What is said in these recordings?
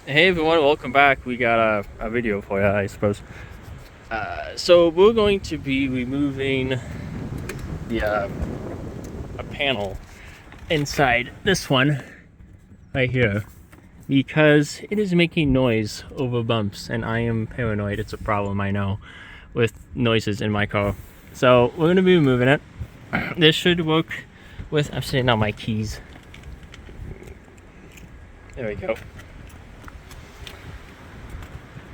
Hey everyone, welcome back. We got a video for you, I suppose. So we're going to be removing a panel inside this one right here because it is making noise over bumps, and I am paranoid. It's a problem, I know, with noises in my car. So we're going to be removing it. This should work with, I'm sitting on my keys. There we go.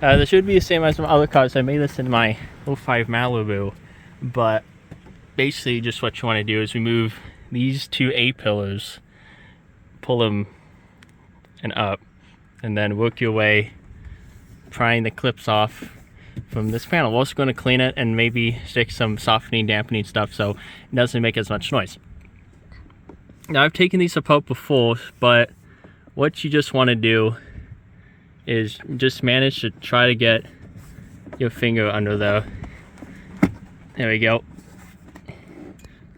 This should be the same as some other cars. I made this in my 05 Malibu, but basically just what you want to do is remove these two A-pillars, pull them and up, and then work your way prying the clips off from this panel. We're also going to clean it and maybe stick some softening, dampening stuff so it doesn't make as much noise. Now I've taken these apart before, but what you just want to do is just manage to try to get your finger under there. There we go.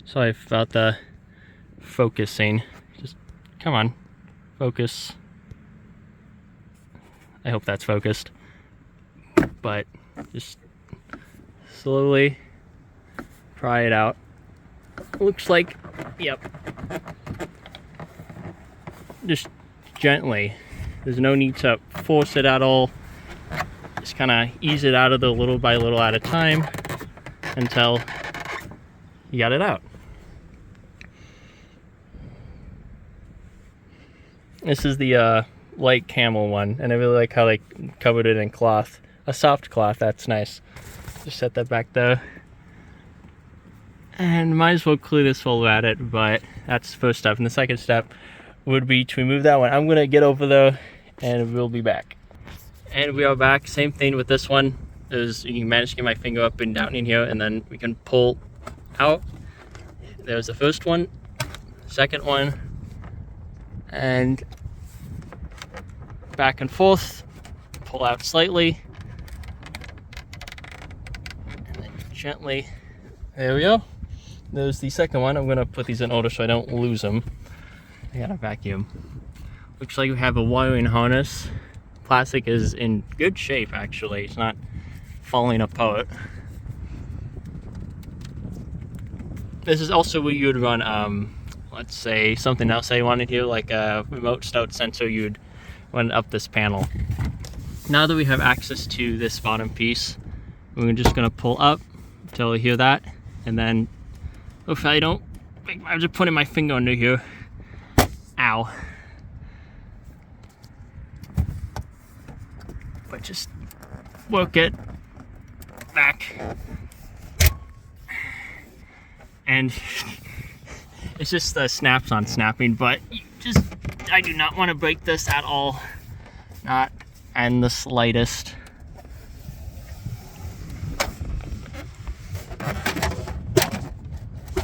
Sorry about the focusing. Just come on, focus. I hope that's focused. But just slowly pry it out. Looks like, yep. Just gently. There's no need to force it at all. Just kind of ease it out of there little by little at a time until you got it out. This is the light camel one, and I really like how they covered it in cloth. A soft cloth, that's nice. Just set that back there. And might as well clear this while we're at it, but that's the first step. And the second step would be to remove that one. I'm gonna get over there and we'll be back. And we are back. Same thing with this one. Is you can manage to get my finger up and down in here, and then we can pull out. There's the first one, second one, and back and forth. Pull out slightly, and then gently. There we go. There's the second one. I'm gonna put these in order so I don't lose them. I got a vacuum. Looks like we have a wiring harness. Plastic is in good shape, actually. It's not falling apart. This is also where you would run, let's say something else I wanted here, like a remote start sensor. You'd run up this panel. Now that we have access to this bottom piece, we're just gonna pull up until we hear that, and then if I don't, I'm just putting my finger under here. Ow. But just work it back, and it's just the snaps on snapping, but I do not want to break this at all, not in the slightest.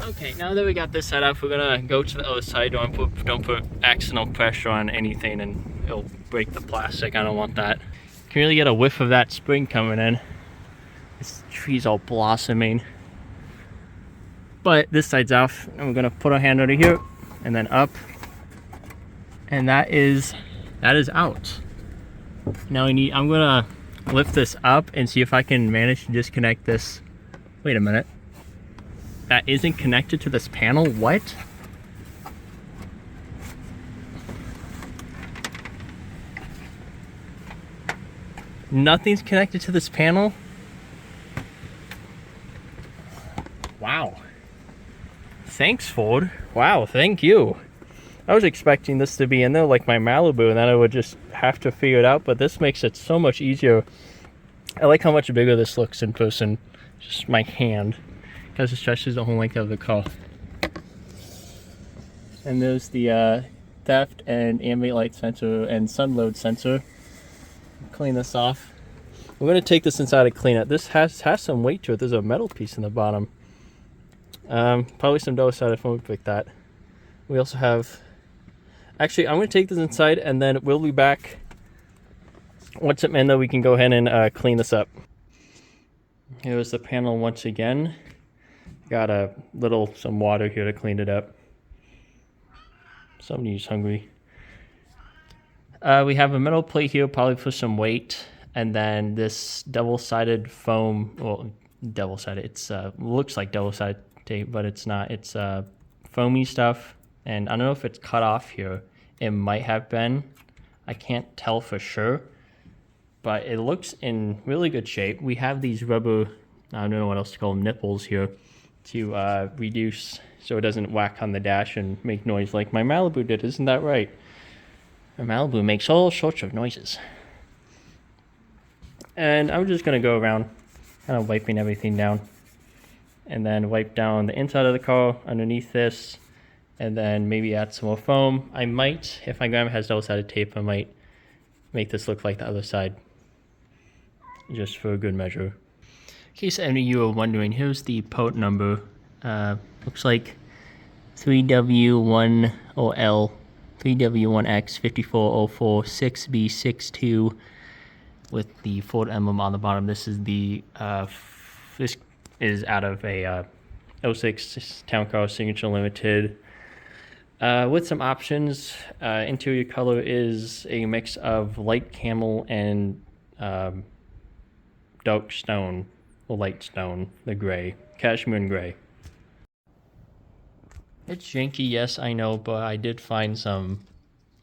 Okay, now that we got this set up, we're gonna go to the other side. Don't put accidental pressure on anything and it'll break the plastic. I don't want that. You can really get a whiff of that spring coming in. This tree's all blossoming. But this side's off, and we're gonna put our hand under here and then up, and that is out. Now I'm gonna lift this up and see if I can manage to disconnect this. Wait a minute. That isn't connected to this panel? What? Nothing's connected to this panel? Wow. Thanks, Ford. Wow, thank you. I was expecting this to be in there like my Malibu, and then I would just have to figure it out, but this makes it so much easier. I like how much bigger this looks in person. Just my hand, because it stretches the whole length of the car. And there's the theft and ambient light sensor and sun load sensor. Clean this off. We're going to take this inside and clean it. This has some weight to it. There's a metal piece in the bottom. Probably some double-sided foam would pick that. We also have, actually I'm going to take this inside and then we'll be back. Once it's in there, we can go ahead and clean this up. Here's the panel once again. Got some water here to clean it up. Somebody's hungry. We have a metal plate here, probably for some weight, and then this double-sided foam. Well, double-sided. It's looks like double-sided tape, but it's not. It's foamy stuff, and I don't know if it's cut off here. It might have been. I can't tell for sure, but it looks in really good shape. We have these rubber, I don't know what else to call them, nipples here to reduce so it doesn't whack on the dash and make noise like my Malibu did. Isn't that right? My Malibu makes all sorts of noises. And I'm just going to go around kind of wiping everything down, and then wipe down the inside of the car underneath this, and then maybe add some more foam. I might, if my grandma has double-sided tape, I might make this look like the other side, just for a good measure. In case any of you are wondering, here's the part number. Looks like 3W1OL, 3W1X 5404 6B62 with the Ford emblem on the bottom. This is the this is out of a 06 Town Car Signature Limited. With some options. Interior color is a mix of light camel and dark stone, or light stone, the gray, cashmere and gray. It's janky, yes, I know, but I did find some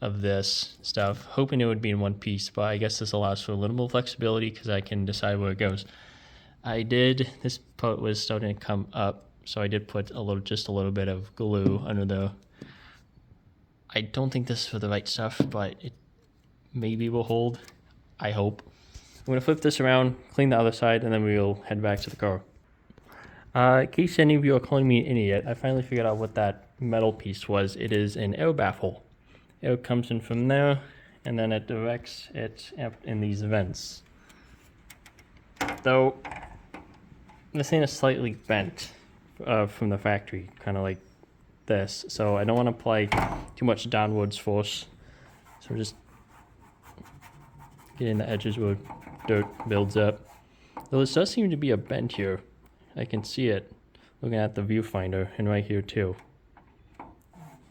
of this stuff, hoping it would be in one piece, but I guess this allows for a little more flexibility because I can decide where it goes. This part was starting to come up, so I did put just a little bit of glue under the. I don't think this is for the right stuff, but it maybe will hold. I hope. I'm going to flip this around, clean the other side, and then we'll head back to the car. In case any of you are calling me an idiot, I finally figured out what that metal piece was. It is an air baffle. Air comes in from there, and then it directs it in these vents. Though, this thing is slightly bent from the factory, kind of like this, so I don't want to apply too much downwards force, so just getting the edges where dirt builds up. Though this does seem to be a bend here. I can see it looking at the viewfinder, and right here too.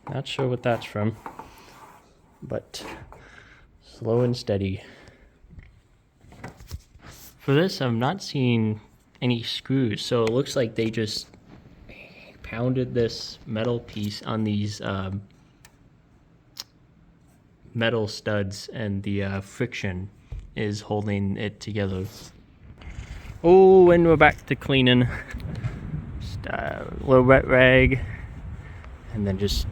Not sure what that's from, but slow and steady. For this, I'm not seeing any screws, so it looks like they just pounded this metal piece on these metal studs, and the friction is holding it together. Oh, and we're back to cleaning. Just a little wet rag, and then just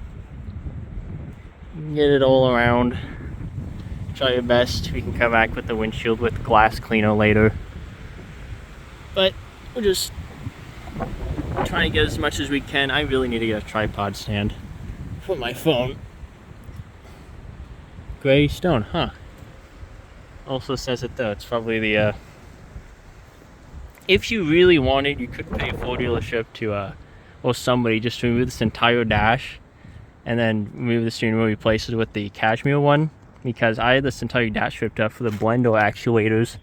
get it all around. Try your best. We can come back with the windshield with glass cleaner later, but we're just trying to get as much as we can. I really need to get a tripod stand for my phone. Gray stone, huh? Also says it though. It's probably the if you really wanted, you could pay a Ford dealership to or somebody just to remove this entire dash and then remove the steering wheel, replace it with the cashmere one, because I had this entire dash stripped up for the blender actuators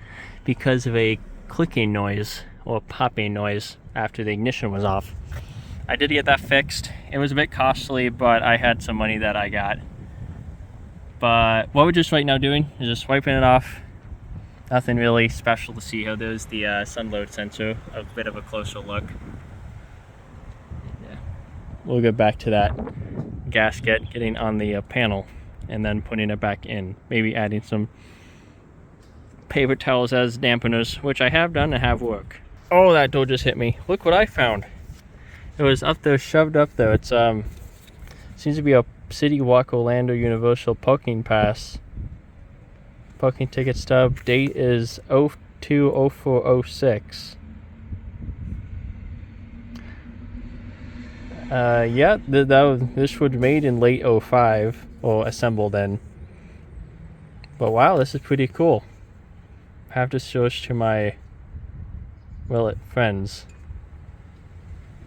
because of a clicking noise or popping noise after the ignition was off. I did get that fixed. It was a bit costly, but I had some money that I got. But what we're just right now doing is just wiping it off. Nothing really special to see here. There's the sun load sensor, a bit of a closer look. Yeah. We'll get back to that gasket, getting on the panel, and then putting it back in. Maybe adding some paper towels as dampeners, which I have done and have worked. Oh, that door just hit me. Look what I found. It was up there, shoved up there. It's seems to be a City Walk Orlando Universal parking pass. Parking ticket stub. Date is 02/04/06. Yeah, this was made in late 05, or assembled in. But wow, this is pretty cool. I have to show this to my friends.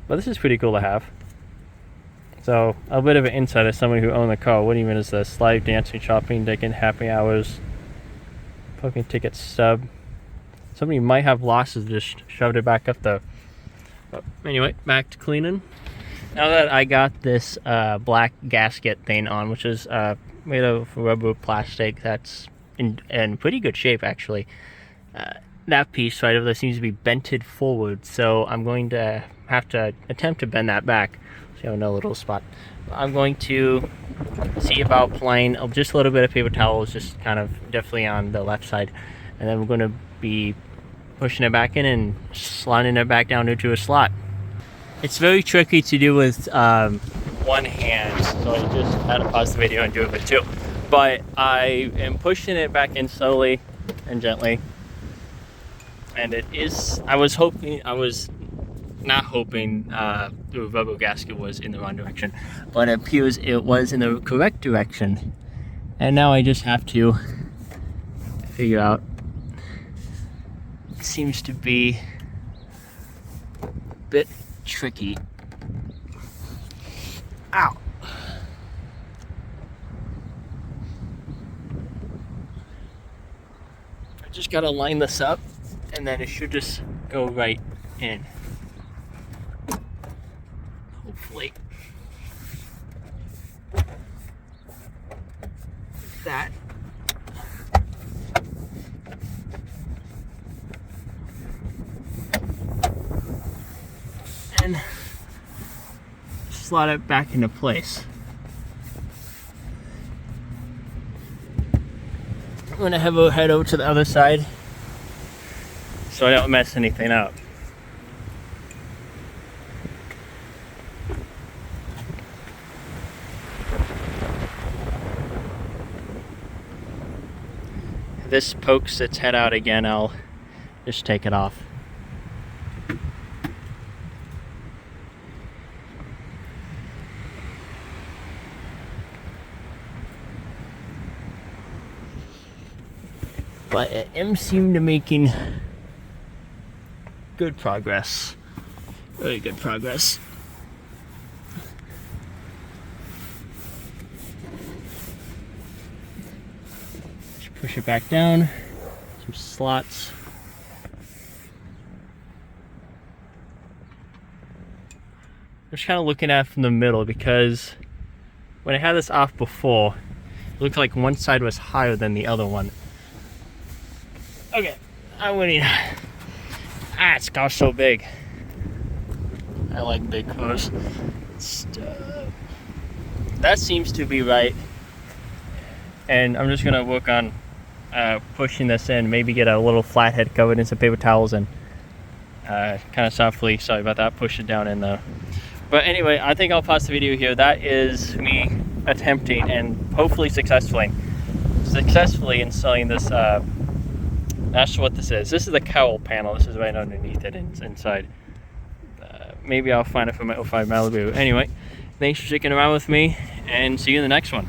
But this is pretty cool to have. So, a bit of an insight as somebody who owned the car. What even is this? Live dancing, shopping, taking happy hours, parking ticket stub. Somebody might have lost it, just shoved it back up there. But anyway, back to cleaning. Now that I got this black gasket thing on, which is made of rubber plastic that's in pretty good shape, actually. That piece right over there seems to be bented forward, so I'm going to have to attempt to bend that back. So no little spot. I'm going to see about applying just a little bit of paper towels, just kind of definitely on the left side, and then we're going to be pushing it back in and sliding it back down into a slot. It's very tricky to do with one hand, so I just had to pause the video and do it with two. But I am pushing it back in slowly and gently, and it is. I was not hoping the rubber gasket was in the wrong direction, but it appears it was in the correct direction. And now I just have to figure out. It seems to be a bit tricky. Ow. I just gotta line this up, and then it should just go right in. Hopefully. That. And slot it back into place. I'm gonna have a head over to the other side so I don't mess anything up. If this pokes its head out again, I'll just take it off. But I am seem to making good progress. Really good progress. Just push it back down. Some slots. I'm just kind of looking at it from the middle, because when I had this off before, it looked like one side was higher than the other one. Okay, I'm winning. It's got so big. I like big cars. That seems to be right. And I'm just gonna work on pushing this in. Maybe get a little flathead covered in some paper towels and kind of softly, sorry about that, push it down in there. But anyway, I think I'll pause the video here. That is me attempting and hopefully successfully installing this. That's what this is. This is the cowl panel. This is right underneath it inside. Maybe I'll find it for my 05 Malibu. Anyway, thanks for sticking around with me, and see you in the next one.